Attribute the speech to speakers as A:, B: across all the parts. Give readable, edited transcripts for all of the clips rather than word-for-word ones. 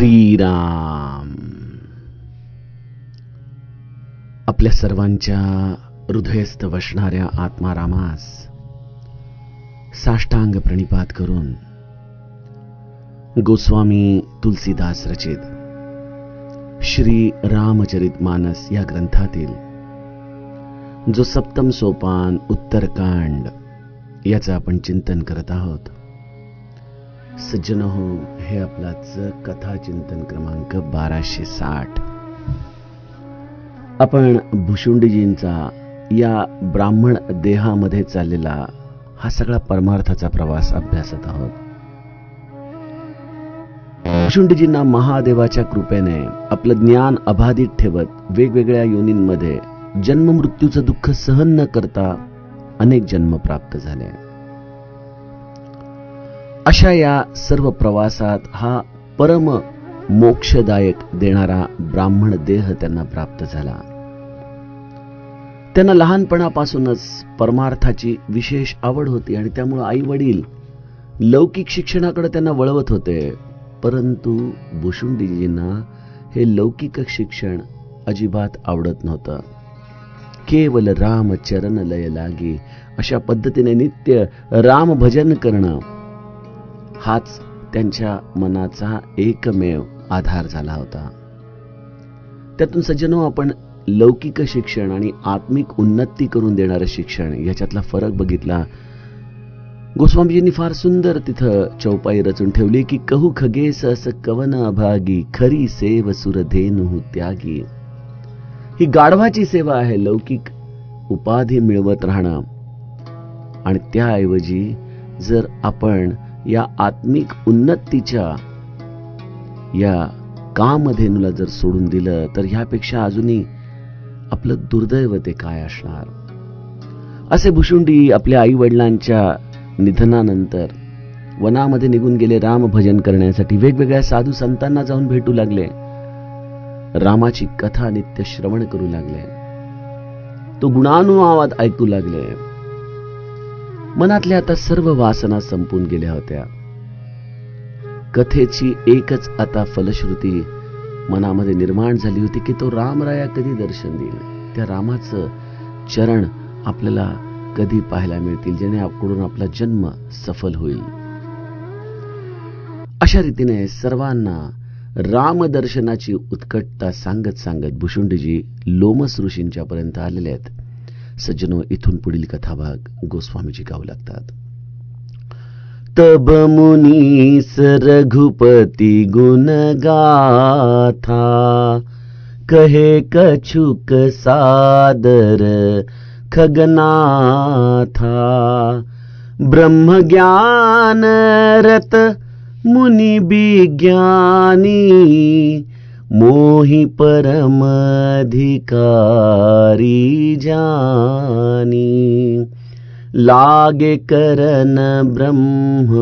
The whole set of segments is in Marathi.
A: श्रीराम. आपल्या सर्वांच्या हृदयस्थ वसणाऱ्या आत्मारामास साष्टांग प्रणिपात करून गोस्वामी तुलसीदास रचित श्री रामचरित मानस या ग्रंथातील जो सप्तम सोपान उत्तरकांड याचं आपण चिंतन करत आहोत. सज्जनहो, हे आपलाच कथा चिंतन क्रमांक 1260. आपण भुशुंडीजींचा या ब्राह्मण देहामध्ये चाललेला हा सगळा परमार्थाचा प्रवास अभ्यासत आहोत. भुशुंडीजींना महादेवाच्या कृपेने आपलं ज्ञान अबाधित ठेवत वेगवेगळ्या योनींमध्ये जन्म मृत्यूचं दुःख सहन न करता अनेक जन्म प्राप्त झाले. अशा या सर्व प्रवासात हा परम मोक्षदायक देणारा ब्राह्मण देह त्यांना प्राप्त झाला. त्यांना लहानपणापासूनच परमार्थाची विशेष आवड होती आणि त्यामुळे आई वडील लौकिक शिक्षणाकडे त्यांना वळवत होते. परंतु भुशुंडीजींना हे लौकिक शिक्षण अजिबात आवडत नव्हतं. केवल राम चरण लय लागी अशा पद्धतीने नित्य राम भजन करणं हाच त्यांच्या मनाचा एकमेव आधार झाला होता. त्यातून सज्जनो, आपण लौकिक शिक्षण आणि आत्मिक उन्नती करून देणारं शिक्षण याच्यातला फरक बघितला. गोस्वामीजींनी फार सुंदर तिथं चौपाई रचून ठेवली की कहू खगेस अस कवन अभागी खरी सेव सुरधेनु त्यागी. ही गाढवाची सेवा आहे, लौकिक उपाधी मिळवत राहणं. आणि त्याऐवजी जर आपण या आत्मिक उन्नतीच्या या कामधेनूला जर सोडून दिलं तर ह्यापेक्षा अजूनही आपलं दुर्दैव ते काय असणार. असे भुशुंडी आपल्या आई वडिलांच्या निधनानंतर वनामध्ये निघून गेले राम भजन करण्यासाठी. वेगवेगळ्या साधू संतांना जाऊन भेटू लागले. रामाची कथा नित्य श्रवण करू लागले. तो गुणानुवाद ऐकू लागले. मनातल्या आता सर्व वासना संपून गेल्या होत्या. कथेची एकच आता फलश्रुती मनामध्ये निर्माण झाली होती की तो रामराया कधी दर्शन देईल, त्या रामाचं चरण आपल्याला कधी पाहायला मिळतील, जेणेकडून आपला जन्म सफल होईल. अशा रीतीने सर्वांना रामदर्शनाची उत्कटता सांगत सांगत भुशुंडीजी लोमस ऋषींच्या पर्यंत आलेले आहेत. सज्जनो, इथून पुढील कथाभाग गोस्वामीजी गाऊ लागतात. तब मुनीस रघुपति गुण गाथा कहे कछुक सादर खगनाथा. ब्रह्म ज्ञान रत मुनि विज्ञानी मोहि परम अधिकारी जानी. लागे करन ब्रह्म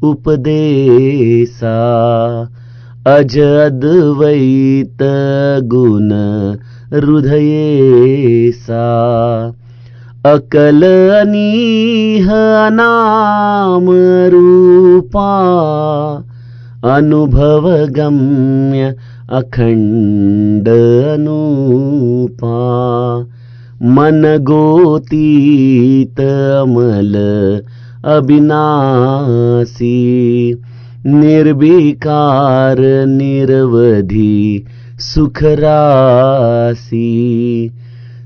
A: उपदेशा अज अद्वैत गुण हृदयेसा. अकल अनीह नाम रूपा अनुभव गम्य अखंड अनूपा. मन गोतीत अमल अविनाशी निर्विकार निरवधि सुख राशि.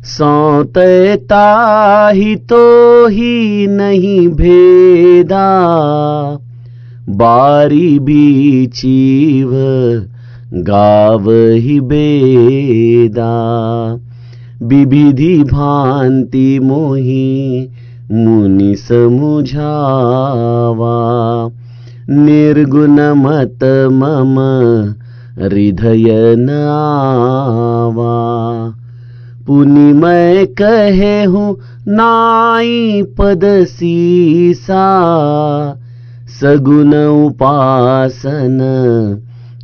A: सौते ताहि तो ही नहीं भेदा बारी बीचीव गावहि बेदा. विविधि भांति मोहि मुनि समुझावा निर्गुण मत मम हृदय न आवा. पुनि मैं कहे हूँ नाई पद सीसा सगुन उपासन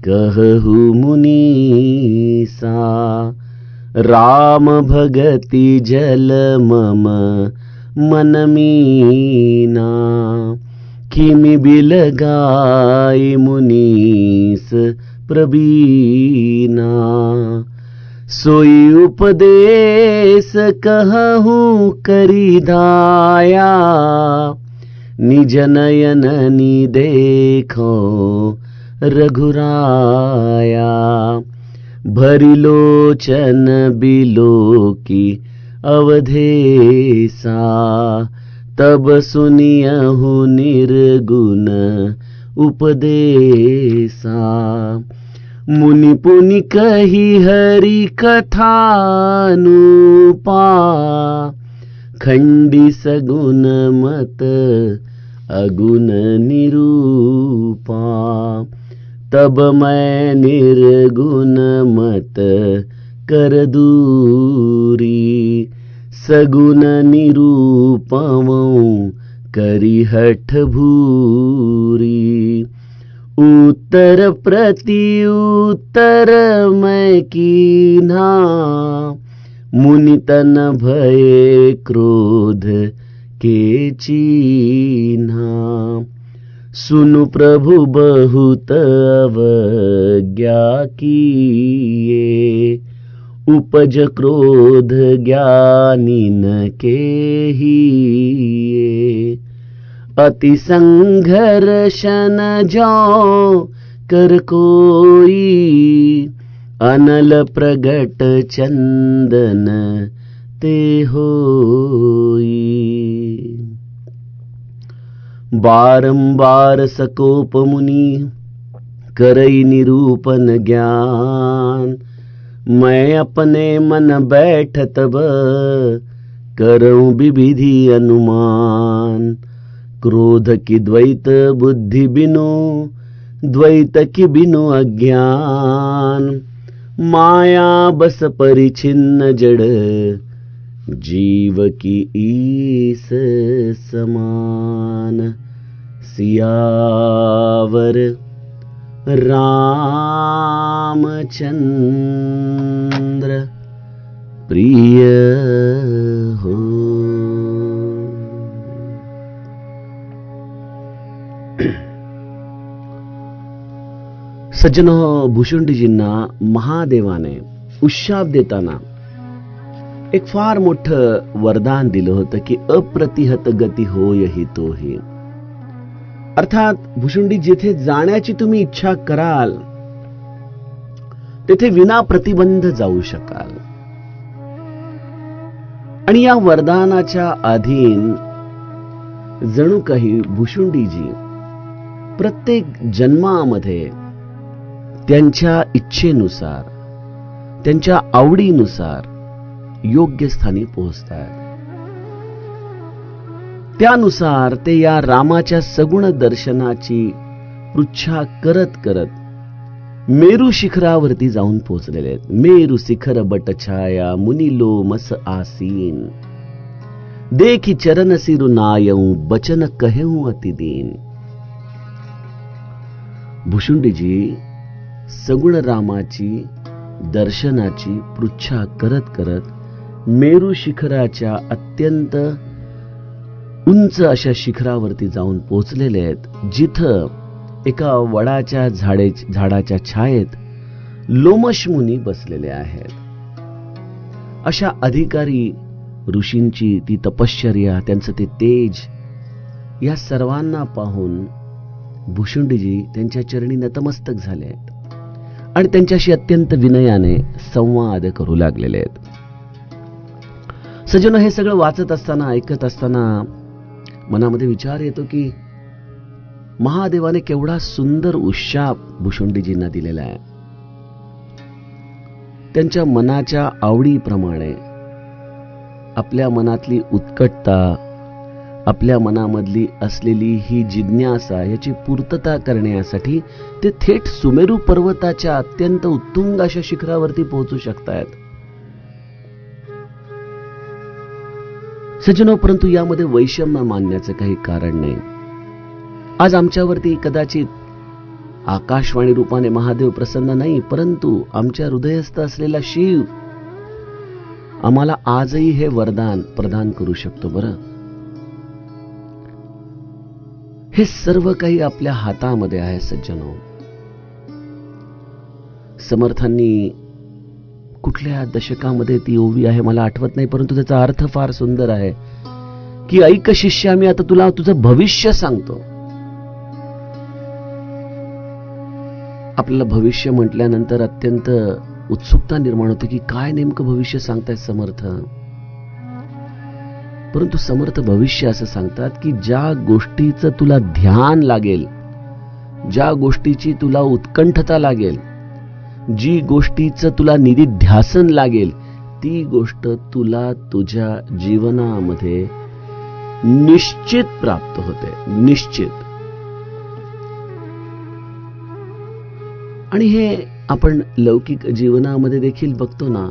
A: कहु मुनीसा. राम भगति जल मम मन मीना किमि बिलगाई मुनीस प्रवीणा, सोई उपदेश कहूँ करी दाया, निज नयननि देखो रघुराया, भरी लोचन बिलोकी अवधेसा, तब सुनियहु निर्गुण उपदेसा, मुनि पुनि कही हरि कथानुपा, खंडी सगुण मत अगुण निरूपा, तब मैं निर्गुण मत कर दूरी, सगुण निरूपमं करी हठ भूरी, उत्तर प्रति उत्तर मैं कीन्हा, मुनि तन भये क्रोध के चीन्हा, सुनु प्रभु बहुत अवज्ञा किए, उपज क्रोध ज्ञानिन के हिए, अति संघर्षण जो कर कोई, अनल प्रगट चंदन ते होई, बारंबार सकोप मुनि करई निरूपन ज्ञान, मैं अपने मन बैठ तब करूं विविधि अनुमान, क्रोध की द्वैत बुद्धि बिनु, द्वैत की बिनु अज्ञान, माया बस परिचिन्न जड़, जीव की ईस समान, सियावर रामचंद्र प्रिय हो। सज्जनो, भुशुंडीजींना महादेवाने उशाप देताना एक फार मोठं वरदान दिलं होतं की अप्रतिहत गती होय हितोही. अर्थात भुशुंडी जिथे जाण्याची तुम्ही इच्छा कराल तेथे विना प्रतिबंध जाऊ शकाल. आणि या वरदानाच्या अधीन जणू काही भुशुंडीजी प्रत्येक जन्मामध्ये त्यांच्या इच्छेनुसार, त्यांच्या आवडीनुसार योग्य स्थानी पोहोचतात. त्यानुसार ते या रामाच्या सगुण दर्शनाची पृच्छा करत करत मेरू शिखरावरती जाऊन पोहोचलेले आहेत. मेरू शिखर बटछाया मुनिलो मस आसीन, देखी चरण सिरु नायऊ बचन कहेऊ अति दीन. भुशुंडीजी सगुण रामाची दर्शनाची पृच्छा करत करत मेरू शिखराच्या अत्यंत उंच अशा शिखरावरती जाऊन पोहोचलेले आहेत, जिथं एका वडाच्या झाडाच्या छायेत लोमश मुनी बसलेले आहेत. अशा अधिकारी ऋषींची ती तपश्चर्या, त्यांचं ते तेज, या सर्वांना पाहून भुशुंडीजी त्यांच्या चरणी नतमस्तक झाले आहेत आणि त्यांच्याशी अत्यंत विनयाने संवाद करू लागलेले आहेत. सज्जनो, हे सगळं वाचत असताना, ऐकत असताना मनामध्ये विचार येतो की महादेवाने केवढा सुंदर उशाप भुशुंडीजींना दिलेला आहे. त्यांच्या मनाच्या आवडीप्रमाणे आपल्या मनातली उत्कटता, आपल्या मनामधली असलेली ही जिज्ञासा याची पूर्तता करण्यासाठी ते थेट सुमेरू पर्वताच्या अत्यंत उत्तुंग अशा शिखरावरती पोहोचू शकतात. सज्जनो, परंतु यामध्ये वैषम्य मानण्याचं काही कारण नाही. आज आमच्यावरती कदाचित आकाशवाणी रूपाने महादेव प्रसन्न नाही, परंतु आमच्या हृदयस्थ असलेला शिव आम्हाला आजही हे वरदान प्रदान करू शकतो. बरं, हे सर्व काही आपल्या हातामध्ये आहे सज्जनो. समर्थांनी कुठल्या दशकामध्ये ती ओवी आहे मला आठवत नाही, परंतु त्याचा अर्थ फार सुंदर आहे की ऐक शिष्या, मी आता तुला तुझं भविष्य सांगतो. आपल्याला भविष्य म्हटल्यानंतर अत्यंत उत्सुकता निर्माण होते की काय नेमकं भविष्य सांगतायत समर्थ. परंतु समर्थ भविष्य असं सांगतात की ज्या गोष्टीचं तुला ध्यान लागेल, ज्या गोष्टीची तुला उत्कंठता लागेल, जी गोष्टीचं तुला निधिध्यासन लागेल, ती गोष्ट तुला तुझ्या जीवनामध्ये निश्चित प्राप्त होते, निश्चित. आणि हे आपण लौकिक जीवनामध्ये देखील बघतो ना,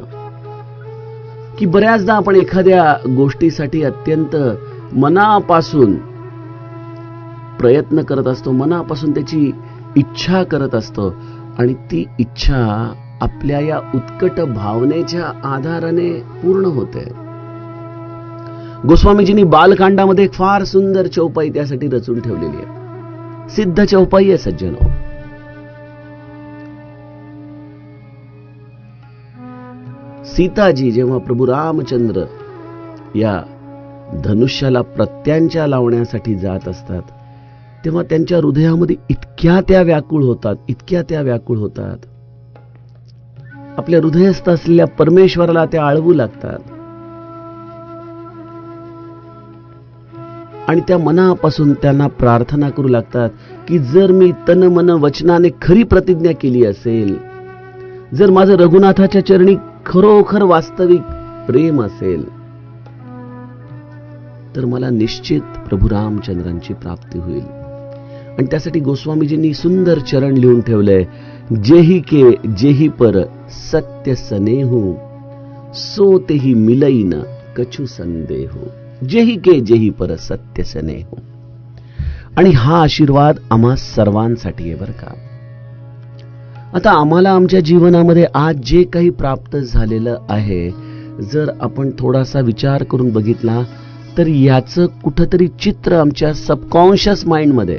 A: की बऱ्याचदा आपण एखाद्या गोष्टीसाठी अत्यंत मनापासून प्रयत्न करत असतो, मनापासून त्याची इच्छा करत असतो, आणि ती इच्छा आपल्या या उत्कट भावनेच्या आधाराने पूर्ण होते. गोस्वामीजींनी बालकांडामध्ये एक फार सुंदर चौपाई त्यासाठी रचून ठेवलेली आहे. सिद्ध चौपाई आहे सज्जनो. सीताजी जेव्हा प्रभू रामचंद्र या धनुष्याला प्रत्यांच्या लावण्यासाठी जात असतात, तेव्हा त्यांच्या हृदयामध्ये इतक्या त्या व्याकुळ होतात, इतक्या त्या व्याकुळ होतात. आपल्या हृदयस्थ असलेल्या परमेश्वराला त्या आळवू लागतात आणि त्या मनापासून त्यांना प्रार्थना करू लागतात की जर मी तन मन वचनाने खरी प्रतिज्ञा केली असेल, जर माझं रघुनाथाच्या चरणी खरोखर वास्तविक प्रेम असेल, तर मला निश्चित प्रभू रामचंद्रांची प्राप्ती होईल. आणि त्यासाठी गोस्वामीजींनी सुंदर चरण लिहून ठेवलंय. जेही के जेही पर सत्य सनेहू, सो तेही मिलईन कछु संदेहू. जेही के जेही पर सत्य सनेहू. आणि हा आशीर्वाद आम्हा सर्वांसाठी आहे बरं का. आता आम्हाला आमच्या जीवनामध्ये आज जे काही प्राप्त झालेलं आहे, जर आपण थोडासा विचार करून बघितला तर याचं कुठंतरी चित्र आमच्या सबकॉन्शियस माइंडमध्ये,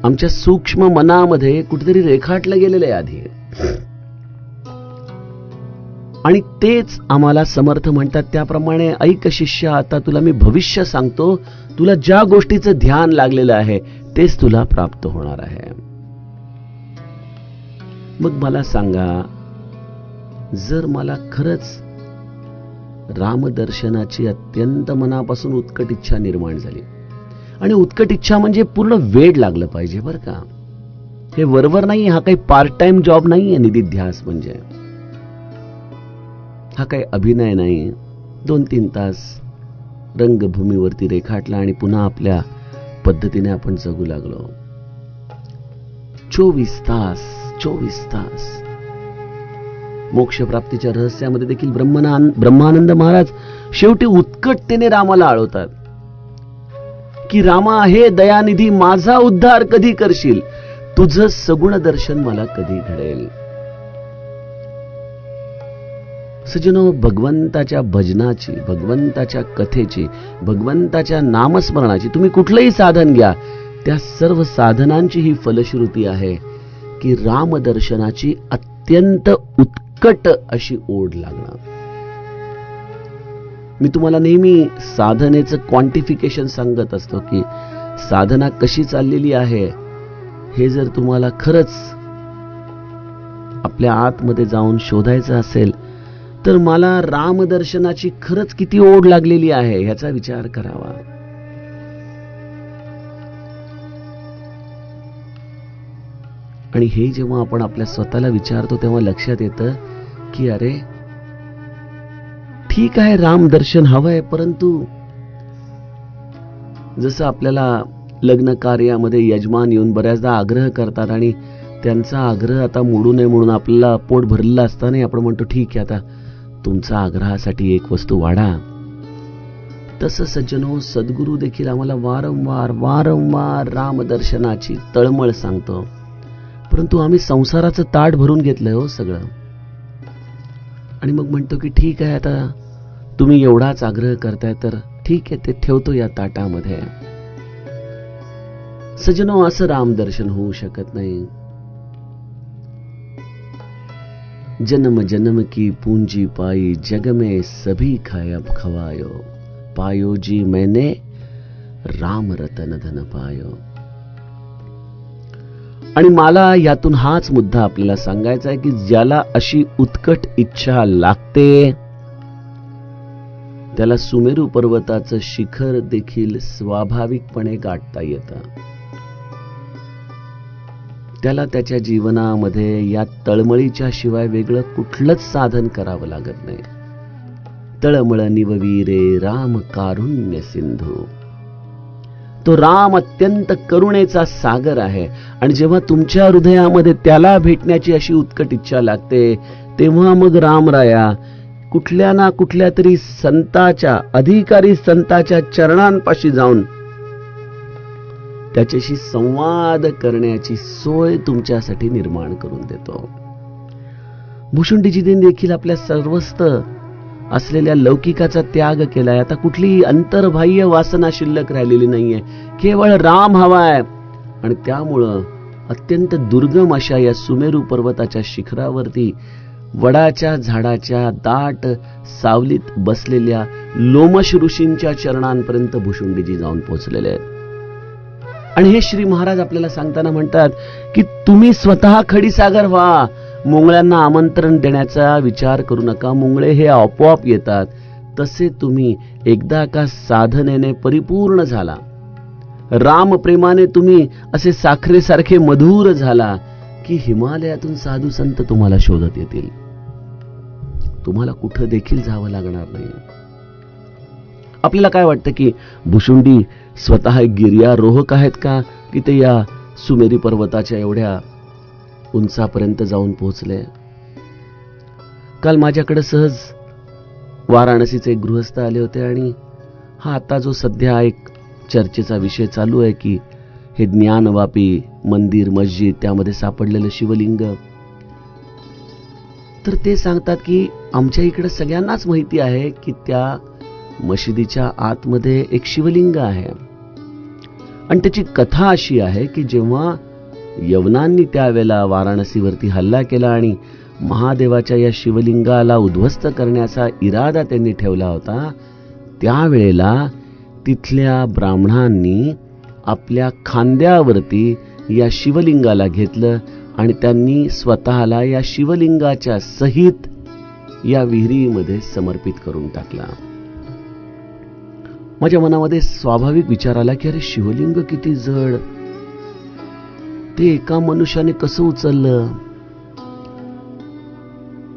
A: आमच्या सूक्ष्म मनामध्ये कुठेतरी रेखाटलं गेलेलं आहे आधी. आणि तेच आम्हाला समर्थ म्हणतात त्याप्रमाणे, ऐक शिष्य, आता तुला मी भविष्य सांगतो, तुला ज्या गोष्टीचं ध्यान लागलेलं आहे तेच तुला प्राप्त होणार आहे. मग मला सांगा, जर मला खरंच रामदर्शनाची अत्यंत मनापासून उत्कट इच्छा निर्माण झाली, आणि उत्कट इच्छा म्हणजे पूर्ण वेड लागलं पाहिजे बरं का. हे वरवर नाही, हा काही पार्ट टाइम जॉब नाही आहे निधिध्यास म्हणजे. हा काही अभिनय नाही. 2-3 तास रंगभूमीवरती रेखाटला आणि पुन्हा आपल्या पद्धतीने आपण जगू लागलो. 24 तास मोक्षप्राप्तीच्या रहस्यामध्ये देखील ब्रह्मानंद महाराज शेवटी उत्कटतेने रामाला आळवतात की रामा, हे दयानिधी, माझा उद्धार कधी करशील? तुझं सगुण दर्शन मला कधी घडेल? सज्जनो, भगवंताच्या भजनाची, भगवंताच्या कथेची, भगवंताच्या नामस्मरणाची तुम्ही कुठलंही साधन घ्या, त्या सर्व साधनांची ही फलश्रुती आहे की रामदर्शनाची अत्यंत उत्कट अशी ओढ लागणार. मी तुम्हाला नेहमी साधनेचं क्वांटिफिकेशन सांगत असतो की साधना कशी चाललेली आहे हे जर तुम्हाला खरंच आपल्या आतमध्ये जाऊन शोधायचं असेल तर मला रामदर्शनाची खरंच किती ओढ लागलेली आहे ह्याचा विचार करावा. आणि हे जेव्हा आपण आपल्या स्वतःला विचारतो तेव्हा लक्षात येतं की अरे ठीक आहे, रामदर्शन हवंय, परंतु जसं आपल्याला लग्न कार्यामध्ये यजमान येऊन बऱ्याचदा आग्रह करतात आणि त्यांचा आग्रह आता मोडू नये म्हणून आपल्याला पोट भरलेलं असताना आपण म्हणतो ठीक आहे, आता तुमचा आग्रहासाठी एक वस्तू वाढा. तसं सज्जनो, सद्गुरू देखील आम्हाला वारंवार रामदर्शनाची तळमळ सांगतो, परंतु आम्ही संसाराचं ताट भरून घेतलंय हो सगळं. आणि मग म्हणतो की ठीक आहे, आता तुम्ही एवढाच आग्रह करताय तर ठीक आहे, ते ठेवतो या ताटामध्ये. सजनो, असं रामदर्शन होऊ शकत नाही. जन्म जन्म की पूंजी पाई, जग में सभी खाया खवायो, पायो जी मैंने राम रतन धन पायो. आणि मला यातून हाच मुद्दा आपल्याला सांगायचा आहे की ज्याला अशी उत्कट इच्छा लागते त्याला सुमेरू पर्वताचं शिखर देखील स्वाभाविकपणे गाठता येतं. त्याला त्याच्या जीवनामध्ये या तळमळीच्या शिवाय वेगळं कुठलंच साधन करावं लागत नाही. तळमळ निववीरे राम कारुण्य सिंधू. तो राम अत्यंत करुणेचा सागर आहे आणि जेव्हा तुमच्या हृदयामध्ये त्याला भेटण्याची अशी उत्कट इच्छा लागते तेव्हा मग रामराया कुठल्या ना कुठल्या तरी संताच्या, अधिकारी संताच्या चरणांपाशी जाऊन त्याच्याशी संवाद करण्याची सोय तुमच्यासाठी निर्माण करून देतो. भुशुंडीजीने देखील आपल्या सर्वस्व असलेल्या लौकिकाचा त्याग केलाय. आता कुठलीही अंतर्बाह्य वासना शिल्लक राहिलेली नाहीये, केवळ राम हवाय. आणि त्यामुळं अत्यंत दुर्गम अशा या सुमेरू पर्वताच्या शिखरावरती वडाच्या झाडाच्या दाट सावलीत बसलेल्या लोमश ऋषींच्या चरणांपर्यंत भुशुंडीजी जाऊन पोहोचलेले आहेत. आणि हे श्री महाराज आपल्याला सांगताना म्हणतात की तुम्ही स्वतः खडीसागर व्हा, मुंगळ्यांना आमंत्रण देण्याचा विचार करू नका, मुंगळे हे आपोआप येतात. तसे तुम्ही एकदा का साधनेने परिपूर्ण झाला, रामप्रेमाने तुम्ही असे साखरेसारखे मधुर झाला की हिमालयातून साधू संत तुम्हाला शोधत येतील. तुम्हाला कुठं देखील जावं लागणार नाही. आपल्याला काय वाटतं की भुशुंडी स्वतः गिर्यारोहक आहेत का की ते या सुमेरी पर्वताच्या एवढ्या उंचापर्यंत जाऊन पोहोचले? काल माझ्याकडे सहज वाराणसीचे एक गृहस्थ आले होते आणि हा आता जो सध्या एक चर्चेचा विषय चालू आहे की हे ज्ञानवापी मंदिर मस्जिद त्यामध्ये सापडलेलं शिवलिंग, तर ते सांगतात की आमच्या इकडे सगळ्यांनाच माहिती आहे की त्या मशिदीच्या आतमध्ये एक शिवलिंग आहे आणि त्याची कथा अशी आहे की जेव्हा यवनांनी त्यावेळेला वाराणसीवरती हल्ला केला आणि महादेवाच्या या शिवलिंगाला उद्ध्वस्त करण्याचा इरादा त्यांनी ठेवला होता, त्यावेळेला तिथल्या ब्राह्मणांनी आपल्या खांद्यावरती या शिवलिंगाला घेतलं आणि त्यांनी स्वतःला या शिवलिंगाच्या सहित या विहिरीमध्ये समर्पित करून टाकला. माझ्या मनामध्ये स्वाभाविक विचार आला की अरे शिवलिंग किती जड, ते एका मनुष्याने कसं उचललं?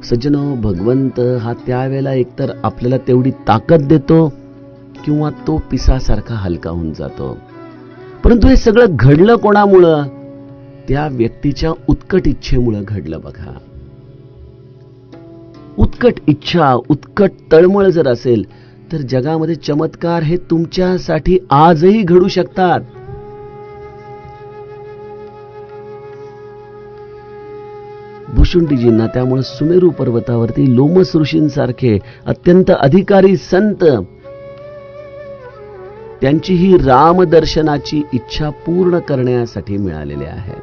A: सज्जनो, भगवंत हा त्यावेळेला एकतर आपल्याला तेवढी ताकद देतो किंवा तो पिसासारखा हलका होऊन जातो. परंतु हे सगळं घडलं कोणामुळं? त्या व्यक्तीच्या उत्कट इच्छेमुळं घडलं. बघा, उत्कट इच्छा, उत्कट तळमळ जर असेल तर जगामध्ये चमत्कार हे तुमच्यासाठी आजही घडू शकतात. भुशुंडीजींना त्यामुळे सुमेरू पर्वतावरती लोमस ऋषींसारखे अत्यंत अधिकारी संत त्यांची ही रामदर्शनाची इच्छा पूर्ण करण्यासाठी मिळालेले आहेत.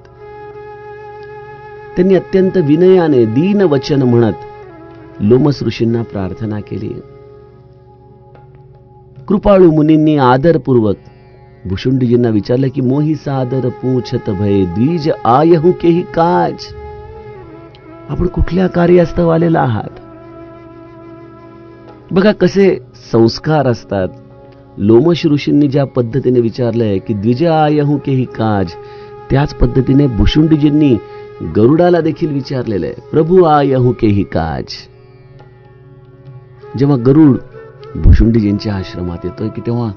A: त्यांनी अत्यंत विनयाने दीन वचन म्हणत लोमस ऋषींना प्रार्थना केली. कृपाळू मुनींनी आदरपूर्वक भुशुंडीजींना विचारलं की मोही सादर पूछत भय द्विज आयहू केही काज. आपण कुठल्या कार्यास्तव आलेला आहात? बघा कसे संस्कार असतात. लोमश ऋषींनी ज्या पद्धतीने विचारलंय की द्विज आयहू केही काज, त्याच पद्धतीने भुशुंडीजींनी गरुडाला देखील विचारलेलं आहे, प्रभू आयहू केही काज. जेव्हा गरुड भुशुंडीजींच्या आश्रमात येतोय की तेव्हा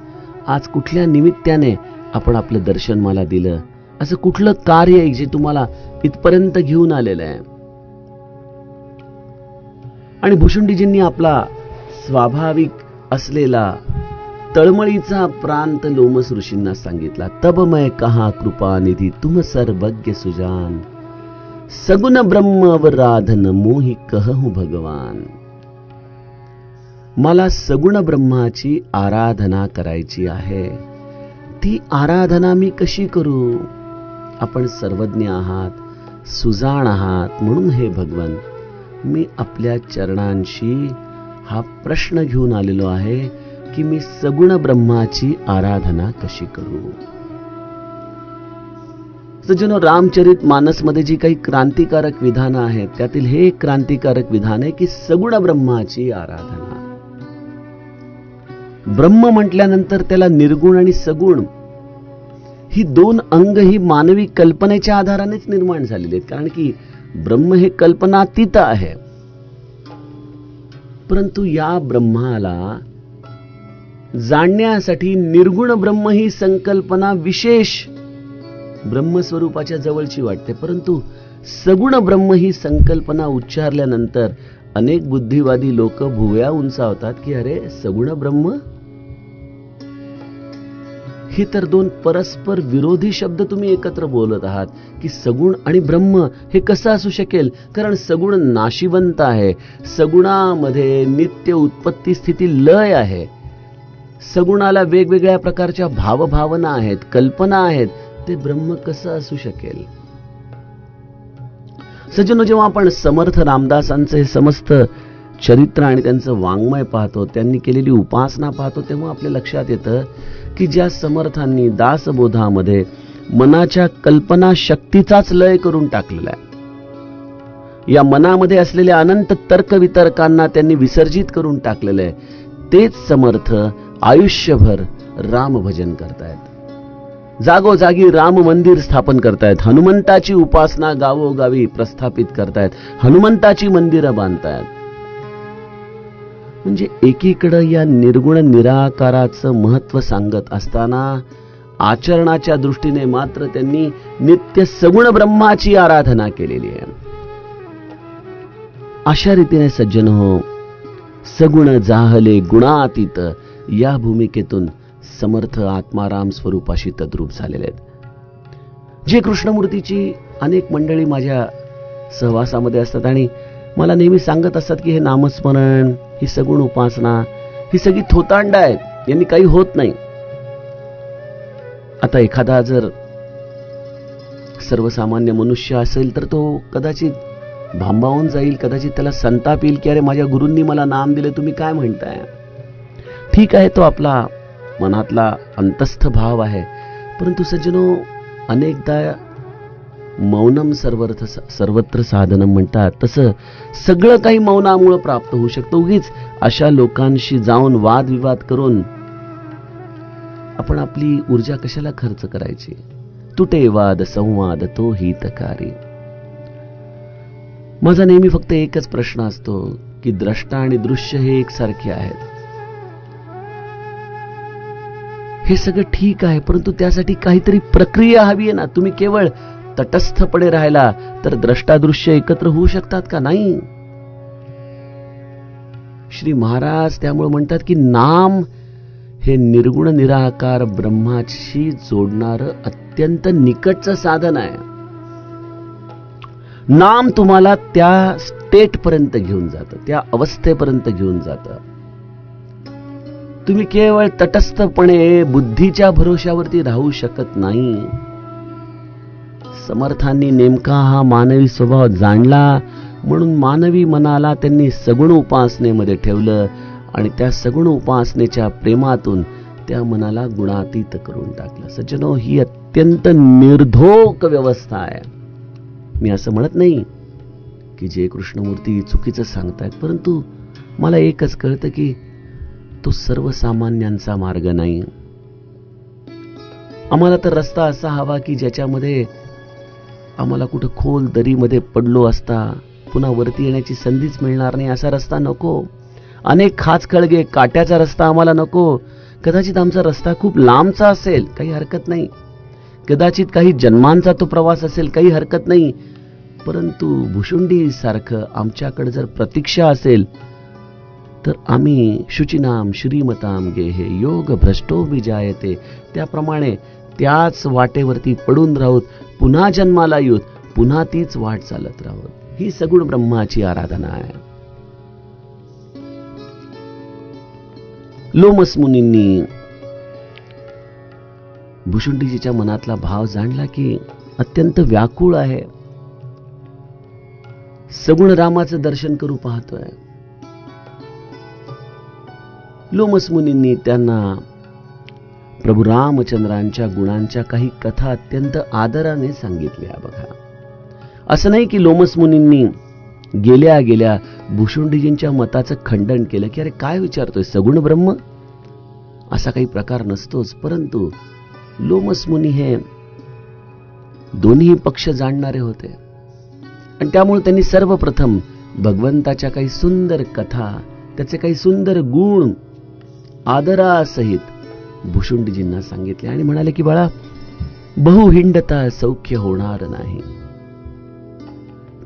A: आज कुठल्या निमित्ताने आपण आपलं दर्शन मला दिलं, असं कुठलं कार्य आहे जे तुम्हाला इथपर्यंत घेऊन आलेलं आहे? आणि भुशुंडीजींनी आपला स्वाभाविक असलेला तळमळीचा प्रांत लोमस ऋषींना सांगितला. तब मैं कहा कृपा निधी तुम सर्वज्ञ सुजान, सगुण ब्रह्म वराधन मोहि कहूं भगवान. मला सगुण ब्रह्माची आराधना करायची आहे, ती आराधना मी कशी करू? आपण सर्वज्ञ आहात, सुजाण आहात, म्हणून हे भगवन मी आपल्या चरणांशी हा प्रश्न घेऊन आलेलो आहे की मी सगुण ब्रह्माची आराधना कशी करू. सज्जनो, रामचरित मानसमध्ये जी काही क्रांतिकारक विधानं आहेत त्यातील हे एक क्रांतिकारक विधान आहे की सगुण ब्रह्माची आराधना. ब्रह्म म्हटल्यानंतर त्याला निर्गुण आणि सगुण ही दोन अंग ही मानवी कल्पनेच्या आधारानेच निर्माण झालेली आहेत. कारण की ब्रह्म हे कल्पनातीत आहे. परंतु या ब्रह्माला जाणण्यासाठी निर्गुण ब्रह्म ही संकल्पना विशेष ब्रह्मस्वरूपाच्या जवळची वाटते. परंतु सगुण ब्रह्म ही संकल्पना उच्चारल्यानंतर अनेक बुद्धिवादी लोक भुवया उंचावतात की अरे, सगुण ब्रह्म ही तर दोन परस्पर विरोधी शब्द तुम्ही एकत्र बोलत आहात की सगुण आणि ब्रह्म हे कसं असू शकेल? कारण सगुण नाशिवंत आहे, सगुणामध्ये नित्य उत्पत्ती स्थिती लय आहे, सगुणाला वेगवेगळ्या प्रकारच्या भावभावना आहेत, कल्पना आहेत, ते ब्रह्म कसं असू शकेल? सज्जनो, जेव्हा आपण समर्थ रामदासांचं हे समस्त चरित्र आणि त्यांचं वाङ्मय पाहतो, त्यांनी केलेली उपासना पाहतो, तेव्हा आपल्या लक्षात येतं की ज्या समर्थांनी दासबोधामध्ये मनाच्या कल्पना शक्तीचाच लय करून टाकलेला आहे, या मनामध्ये असलेल्या अनंत तर्कवितर्कांना त्यांनी विसर्जित करून टाकलेलं आहे, तेच समर्थ आयुष्यभर रामभजन करतायत, जागोजागी राम मंदिर स्थापन करतायत, हनुमंताची उपासना गावोगावी प्रस्थापित करतायत, हनुमंताची मंदिरं बांधतायत. म्हणजे एकीकडे या निर्गुण निराकाराचं महत्व सांगत असताना आचरणाच्या दृष्टीने मात्र त्यांनी नित्य सगुण ब्रह्माची आराधना केलेली आहे. अशा रीतीने सज्जन हो, सगुण जाहले गुणातीत या भूमिकेतून समर्थ आत्माराम स्वरूपाशी तद्रूप झालेले आहेत. जे कृष्णमूर्तीची अनेक मंडळी माझ्या सहवासामध्ये असतात आणि मला नेहमी सांगत असतात की हे नामस्मरण, ही सगुण उपासना, ही सगळी थोतांड आहेत, यांनी काही होत नाही. आता एखादा जर सर्वसामान्य मनुष्य असेल तर तो कदाचित भांबावून जाईल, कदाचित त्याला संताप येईल की अरे, माझ्या गुरूंनी मला नाम दिले, तुम्ही काय म्हणताय? ठीक आहे, तो आपला मनातला अंतस्थ भाव आहे. परंतु सज्जनो, अनेकदा मौनम सर्वत्र साधनम म्हणतात, तसं सगळं काही मौनामुळे प्राप्त होऊ शकतं. उगीच अशा लोकांशी जाऊन वादविवाद करून आपण आपली ऊर्जा कशाला खर्च करायची? तुटे वाद संवाद तो हितकारी. माझा नेहमी फक्त एकच प्रश्न असतो की द्रष्टा आणि दृश्य हे एकसारखे आहेत. हे सगळं ठीक आहे, परंतु त्यासाठी काहीतरी प्रक्रिया हवी आहे ना. तुम्ही केवळ तटस्थपणे राहिला तर द्रष्टादृश्य एकत्र होऊ शकतात का? नाही. श्री महाराज त्यामुळे म्हणतात की नाम हे निर्गुण निराकार ब्रह्माशी जोडणारं अत्यंत निकटचं साधन आहे. नाम तुम्हाला त्या स्टेट पर्यंत घेऊन जातं, त्या अवस्थेपर्यंत घेऊन जातं. तुम्ही केवळ तटस्थपणे बुद्धीच्या भरोशावरती राहू शकत नाही. समर्थांनी नेमका हा मानवी स्वभाव जाणला, म्हणून मानवी मनाला त्यांनी सगुण उपासनेमध्ये ठेवलं आणि त्या सगुण उपासनेच्या प्रेमातून त्या मनाला गुणातीत करून टाकलं. सज्जनो, ही अत्यंत निर्धोक व्यवस्था आहे. मी असं म्हणत नाही की जे कृष्णमूर्ती चुकीचं सांगतायत, परंतु मला एकच कळतं की तो सर्वसामान्यांचा मार्ग नाही. आम्हाला तर रस्ता असा हवा की ज्याच्यामध्ये आम्हाला कुठं खोल दरीमध्ये पडलो असता पुन्हा वरती येण्याची संधीच मिळणार नाही, असा रस्ता नको. अनेक खाचखळगे काट्याचा रस्ता आम्हाला नको. कदाचित आमचा रस्ता खूप लांबचा असेल, काही हरकत नाही. कदाचित काही जन्मांचा तो प्रवास असेल, काही हरकत नाही. परंतु भुशुंडी सारखं आमच्याकडे जर प्रतीक्षा असेल तर आम्ही शुचिनाम श्रीमताम गेहे योग भ्रष्टो विजायते, त्याप्रमाणे त्याच वाटेवरती पडून राहूत, पुन्हा जन्माला येऊत, पुन्हा तीच वाट चालत राहूत. ही सगुण ब्रह्माची आराधना आहे. लोमस मुनींनी भुशुंडीजीच्या मनातला भाव जाणला की अत्यंत व्याकुळ आहे. सगुण रामाचं दर्शन करू पाहतोय. लोमस मुनींनी त्यांना प्रभू रामचंद्रांच्या गुणांच्या काही कथा अत्यंत आदराने सांगितल्या. बघा, असं नाही की लोमस मुनींनी गेल्या गेल्या भुशुंडीजींच्या मताचं खंडन केलं की अरे काय विचारतोय, सगुण ब्रह्म असा काही प्रकार नसतोच. परंतु लोमस मुनी हे दोन्ही पक्ष जाणणारे होते आणि त्यामुळे त्यांनी सर्वप्रथम भगवंताच्या काही सुंदर कथा, त्याचे काही सुंदर गुण आदरासहित भुशुंडीजींना सांगितले आणि म्हणाले की बाळा, बहुहिंडता सौख्य होणार नाही.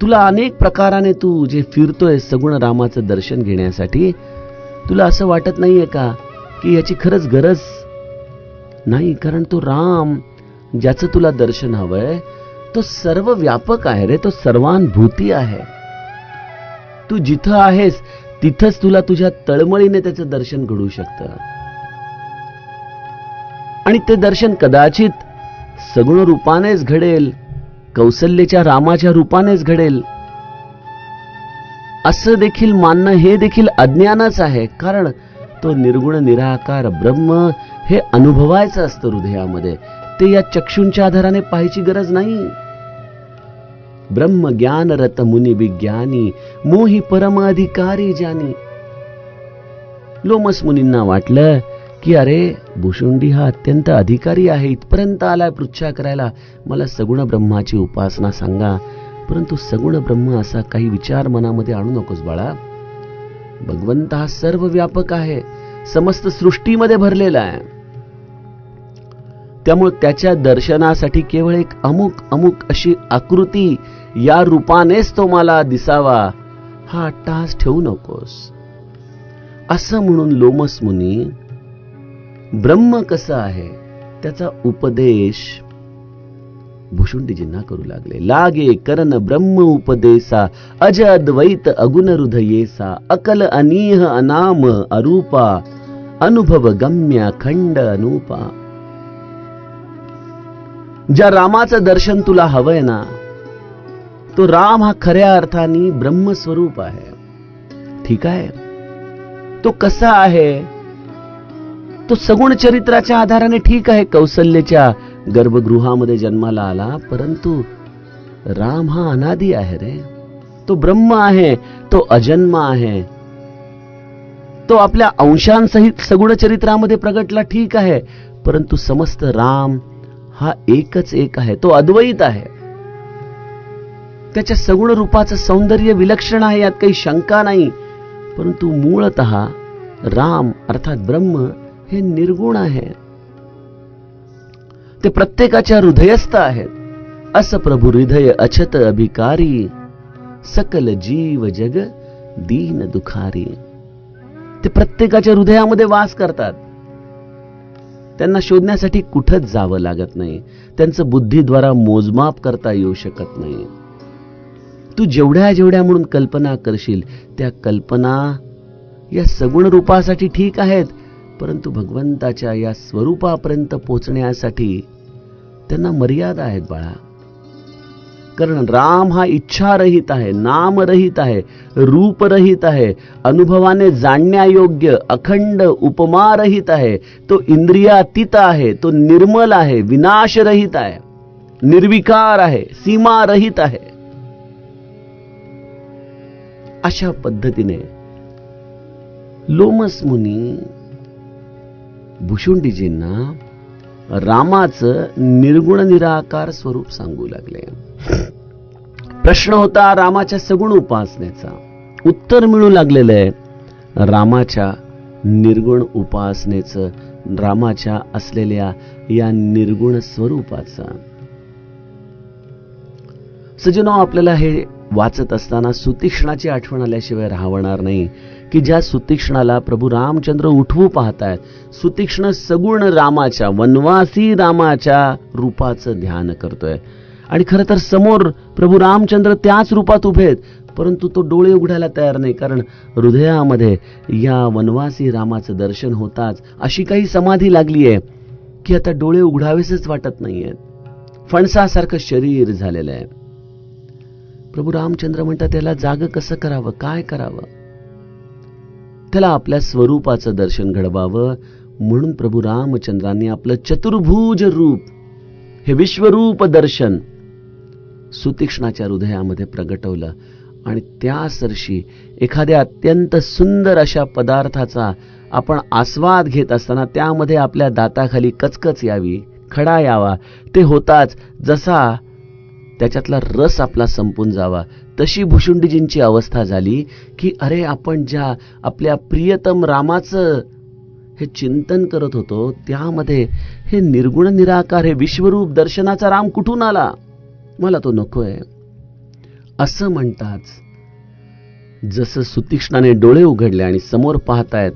A: तुला अनेक प्रकाराने तू जे फिरतोय सगुण रामाचं दर्शन घेण्यासाठी, तुला असं वाटत नाहीये का की याची खरंच गरज नाही? कारण तो राम ज्याचं तुला दर्शन हवंय तो सर्व व्यापक आहे रे, तो सर्वानुभूती आहे. तू जिथं आहेस तिथंच तुला तुझ्या तळमळीने त्याचं दर्शन घडू शकतं आणि ते दर्शन कदाचित सगुण रूपानेच घडेल, कौसल्याच्या रामाच्या रूपानेच घडेल असं देखील मानणं हे देखील अज्ञानच आहे. कारण तो निर्गुण निराकार ब्रह्म हे अनुभवायचं असतं हृदयामध्ये, ते या चक्षुंच्या आधाराने पाहायची गरज नाही. ब्रह्म ज्ञान रत मुनी विज्ञानी मोही परम अधिकारी जानी. लोमस मुनींना वाटलं की अरे भुशुंडी हा अत्यंत अधिकारी आहे, इथपर्यंत आलाय पृच्छा करायला, मला सगुण ब्रह्माची उपासना सांगा. परंतु सगुण ब्रह्म असा काही विचार मनामध्ये आणू नकोस बाळा. भगवंत हा सर्व व्यापक आहे, समस्त सृष्टीमध्ये भरलेला आहे. त्यामुळे त्याच्या दर्शनासाठी केवळ एक अमुक अमुक अशी आकृती या रूपानेच तो मला दिसावा हा अट्टहास ठेवू नकोस. असं म्हणून लोमस मुनी ब्रह्म कसं आहे त्याचा उपदेश भुशुंडीजींना करू लागले. लागे करण ब्रह्म उपदेसा अज अद्वैत अगुण हृदयेसा अकल अनीह अनाम अरूपा अनुभव गम्य खंड अनुपा. ज्या रामाचं दर्शन तुला हवंय ना, तो राम हा खऱ्या अर्थाने ब्रह्मस्वरूप आहे. ठीक आहे, तो कसा आहे? तो सगुण चरित्राच्या आधाराने ठीक आहे, कौसल्याच्या गर्भगृहामध्ये जन्माला आला, परंतु राम हा अनादी आहे रे. तो ब्रह्म आहे, तो अजन्म आहे. तो आपल्या अंशांसहित सगुण चरित्रामध्ये प्रगटला, ठीक आहे, परंतु समस्त राम हा एकच एक आहे, तो अद्वैत आहे. त्याच्या सगुण रूपाचं सौंदर्य विलक्षण आहे, यात काही शंका नाही. परंतु मूळतः राम अर्थात ब्रह्म हे निर्गुण आहे. ते प्रत्येकाच्या हृदयस्थ आहेत. अस प्रभु हृदय अछत अभिकारी सकल जीव जग दीन दुखारी. ते प्रत्येकाच्या हृदयामध्ये वास करतात. त्यांना शोधण्यासाठी कुठंच जावं लागत नाही. त्यांचं बुद्धीद्वारा मोजमाप करता येऊ शकत नाही. तू जेवढ्या जेवढ्या म्हणून कल्पना करशील त्या कल्पना या सगुण रूपासाठी ठीक आहेत, परंतु भगवंताच्या या स्वरूपापर्यंत पोचण्यासाठी त्यांना मर्यादा आहेत बाळा. कारण राम हा इच्छारहित आहे, नामरहित आहे, रूपरहित आहे, अनुभवाने जाणण्यायोग्य अखंड उपमारहित आहे, तो इंद्रियातीत आहे, तो निर्मल आहे, विनाशरहित आहे, निर्विकार आहे, सीमारहित आहे. अशा पद्धतीने लोमस मुनी भुशुंडीजींना रामाचं निर्गुण निराकार स्वरूप सांगू लागले. प्रश्न होता रामाच्या सगुण उपासनेचा. उत्तर मिळू लागलेलं आहे रामाच्या निर्गुण उपासनेचं, रामाच्या असलेल्या या निर्गुण स्वरूपाचा. सज्जनो, आपल्याला हे वाचत असताना सुतीक्ष्णाची आठवण आल्याशिवाय राहणार नाही की ज्या सुतीक्ष्णाला प्रभू रामचंद्र उठवू पाहतायत. सुतीक्ष्ण सगुण रामाच्या, वनवासी रामाच्या रूपाचं ध्यान करतोय आणि खरं तर समोर प्रभू रामचंद्र त्याच रूपात उभे आहेत, परंतु तो डोळे उघडायला तयार नाही. कारण हृदयामध्ये या वनवासी रामाचं दर्शन होताच अशी काही समाधी लागली आहे की आता डोळे उघडावेसेच वाटत नाहीयेत. फणसासारखं शरीर झालेलं आहे. प्रभू रामचंद्र म्हणतात त्याला जाग कसं करावं, काय करावं? त्याला आपल्या स्वरूपाचं दर्शन घडवावं म्हणून प्रभू रामचंद्रांनी आपलं चतुर्भुज रूप, हे विश्वरूप दर्शन सुतीक्ष्णाच्या हृदयामध्ये प्रगटवलं. आणि त्या सरशी एखाद्या अत्यंत सुंदर अशा पदार्थाचा आपण आस्वाद घेत असताना त्यामध्ये आपल्या दाताखाली कचकच यावी, खडा यावा, ते होताच जसा त्याच्यातला रस आपला संपून जावा, तशी भुशुंडीजींची अवस्था झाली की अरे, आपण ज्या आपल्या प्रियतम रामाचं हे चिंतन करत होतो त्यामध्ये हे निर्गुण निराकार, हे विश्वरूप दर्शनाचा राम कुठून आला? मला तो नकोय असं म्हणताच जसं सुतीक्ष्णाने डोळे उघडले आणि समोर पाहतायत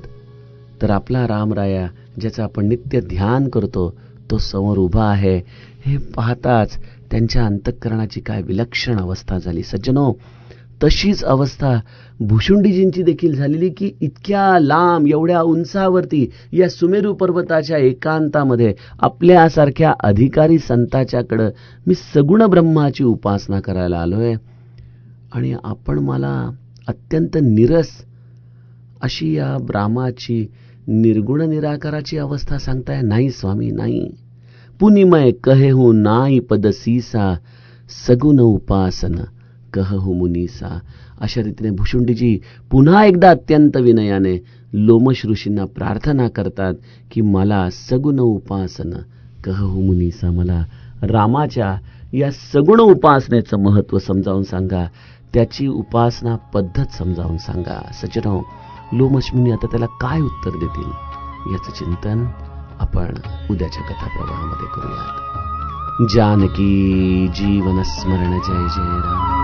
A: तर आपला रामराया ज्याचं आपण नित्य ध्यान करतो तो समोर उभा आहे. हे पाहताच त्यांच्या अंतःकरणाची काय विलक्षण अवस्था झाली. सज्जनो, तशीच अवस्था भुशुंडीजींची देखील झालेली की इतक्या लांब, एवढ्या उंचावरती या सुमेरू पर्वताच्या एकांतामध्ये आपल्यासारख्या अधिकारी संताच्याकडं मी सगुण ब्रह्माची उपासना करायला आलोय आणि आपण मला अत्यंत निरस अशी या रामाची निर्गुण निराकाराची अवस्था सांगताय? नाही स्वामी, नाही. पुनिमय कहेहू नाई पद सीसा, सगुण उपासन कहू मुनीसा. अशा रीतीने भुशुंडीजी पुन्हा एकदा अत्यंत विनयाने लोमश ऋषींना प्रार्थना करतात की मला सगुण उपासन कहू मुनीसा, मला रामाच्या या सगुण उपासनेचं महत्त्व समजावून सांगा, त्याची उपासना पद्धत समजावून सांगा. सज्जनो, लोमश मुनी आता त्याला काय उत्तर देतील याचं चिंतन आपण उद्याच्या कथाप्रवाहामध्ये करूयात. जानकी जीवन स्मरण. जय जय राम.